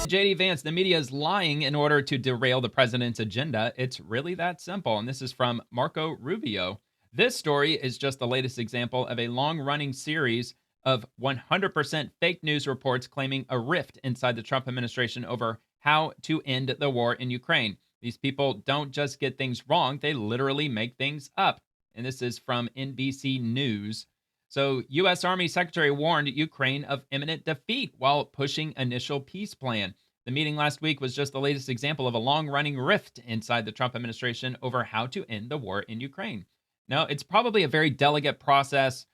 JD Vance, the media is lying in order to derail the president's agenda. It's really that simple. And this is from Marco Rubio. This story is just the latest example of a long running series of 100% fake news reports claiming a rift inside the Trump administration over how to end the war in Ukraine. These people don't just get things wrong, they literally make things up. And this is from NBC News. So, U.S. Army Secretary warned Ukraine of imminent defeat while pushing initial peace plan. The meeting last week was just the latest example of a long running rift inside the Trump administration over how to end the war in Ukraine. Now, it's probably a very delicate process.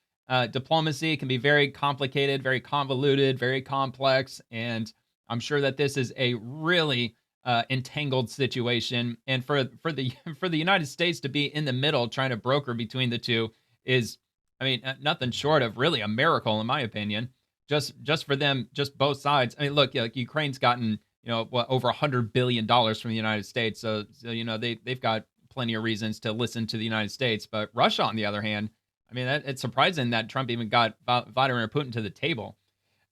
Diplomacy can be very complicated, very convoluted, very complex. And I'm sure that this is a really entangled situation. And for the for the United States to be in the middle trying to broker between the two is, I mean, nothing short of really a miracle, in my opinion. Just for them, just both sides. I mean, look, like Ukraine's gotten over $100 billion from the United States, so they've got plenty of reasons to listen to the United States. But Russia, on the other hand, I mean, it's surprising that Trump even got Vladimir Putin to the table.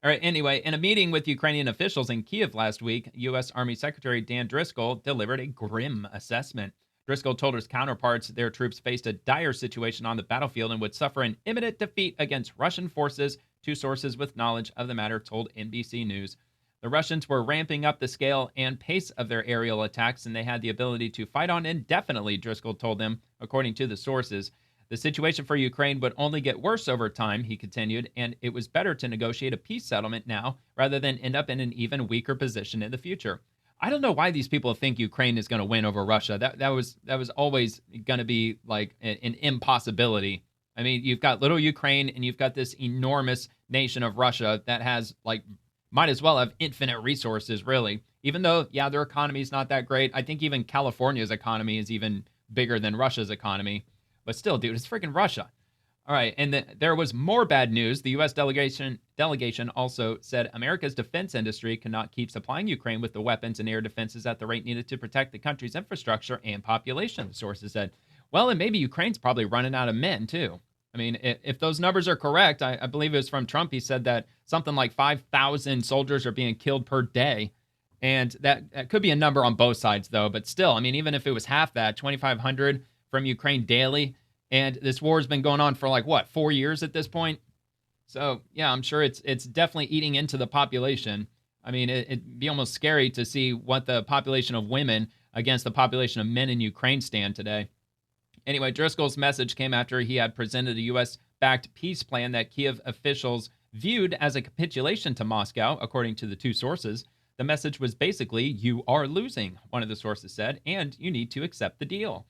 All right. Anyway, in a meeting with Ukrainian officials in Kiev last week, U.S. Army Secretary Dan Driscoll delivered a grim assessment. Driscoll told his counterparts their troops faced a dire situation on the battlefield and would suffer an imminent defeat against Russian forces, two sources with knowledge of the matter told NBC News. The Russians were ramping up the scale and pace of their aerial attacks, and they had the ability to fight on indefinitely, Driscoll told them, according to the sources. The situation for Ukraine would only get worse over time, he continued, and it was better to negotiate a peace settlement now rather than end up in an even weaker position in the future. I don't know why these people think Ukraine is going to win over Russia. That was always going to be like an impossibility. I mean, you've got little Ukraine and you've got this enormous nation of Russia that has might as well have infinite resources, really. Even though, yeah, their economy is not that great. I think even California's economy is even bigger than Russia's economy. But still, dude, it's freaking Russia. All right, and there was more bad news. The U.S. delegation also said America's defense industry cannot keep supplying Ukraine with the weapons and air defenses at the rate needed to protect the country's infrastructure and population, the sources said. Well, and maybe Ukraine's probably running out of men, too. I mean, if those numbers are correct, I believe it was from Trump. He said that something like 5,000 soldiers are being killed per day. And that could be a number on both sides, though. But still, I mean, even if it was half that, 2,500 from Ukraine daily. And this war has been going on for 4 years at this point? So, yeah, I'm sure it's definitely eating into the population. I mean, it'd be almost scary to see what the population of women against the population of men in Ukraine stand today. Anyway, Driscoll's message came after he had presented a U.S.-backed peace plan that Kiev officials viewed as a capitulation to Moscow, according to the two sources. The message was basically, you are losing, one of the sources said, and you need to accept the deal.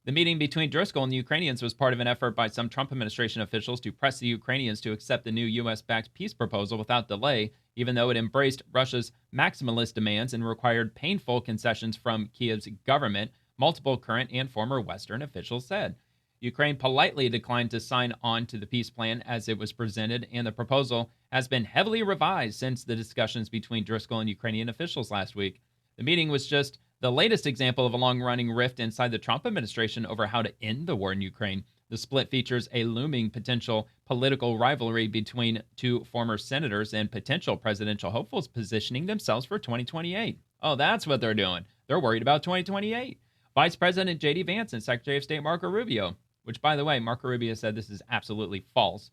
The meeting between Driscoll and the Ukrainians was part of an effort by some Trump administration officials to press the Ukrainians to accept the new U.S.-backed peace proposal without delay, even though it embraced Russia's maximalist demands and required painful concessions from Kiev's government, multiple current and former Western officials said. Ukraine politely declined to sign on to the peace plan as it was presented, and the proposal has been heavily revised since the discussions between Driscoll and Ukrainian officials last week. The meeting was just the latest example of a long-running rift inside the Trump administration over how to end the war in Ukraine. The split features a looming potential political rivalry between two former senators and potential presidential hopefuls positioning themselves for 2028. Oh, that's what they're doing. They're worried about 2028. Vice President J.D. Vance and Secretary of State Marco Rubio, which, by the way, Marco Rubio said this is absolutely false.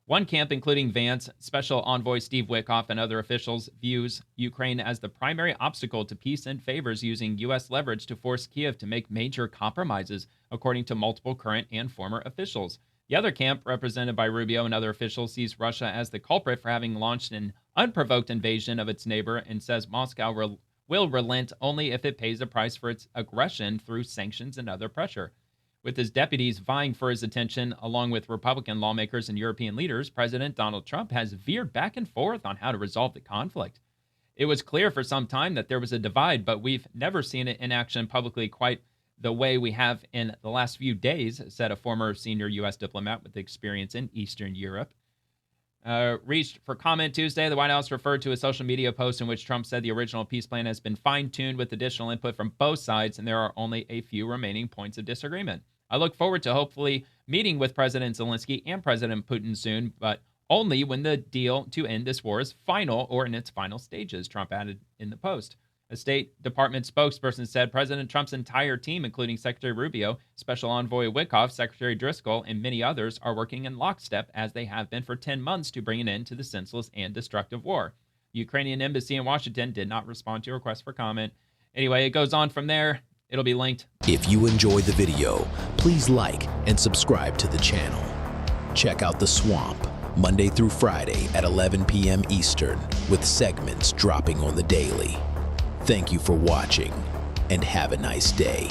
One camp, including Vance, Special Envoy Steve Witkoff, and other officials, views Ukraine as the primary obstacle to peace and favors using U.S. leverage to force Kiev to make major compromises, according to multiple current and former officials. The other camp, represented by Rubio and other officials, sees Russia as the culprit for having launched an unprovoked invasion of its neighbor and says Moscow will relent only if it pays a price for its aggression through sanctions and other pressure. With his deputies vying for his attention, along with Republican lawmakers and European leaders, President Donald Trump has veered back and forth on how to resolve the conflict. It was clear for some time that there was a divide, but we've never seen it in action publicly quite the way we have in the last few days, said a former senior U.S. diplomat with experience in Eastern Europe. Reached for comment Tuesday, the White House referred to a social media post in which Trump said the original peace plan has been fine-tuned with additional input from both sides, and there are only a few remaining points of disagreement. I look forward to hopefully meeting with President Zelensky and President Putin soon, but only when the deal to end this war is final or in its final stages, Trump added in the post. A State Department spokesperson said President Trump's entire team, including Secretary Rubio, Special Envoy Wickoff, Secretary Driscoll, and many others, are working in lockstep as they have been for 10 months to bring an end to the senseless and destructive war. The Ukrainian embassy in Washington did not respond to a request for comment. Anyway, it goes on from there. It'll be linked. If you enjoyed the video, please like and subscribe to the channel. Check out The Swamp, Monday through Friday at 11 p.m. Eastern, with segments dropping on the daily. Thank you for watching, and have a nice day.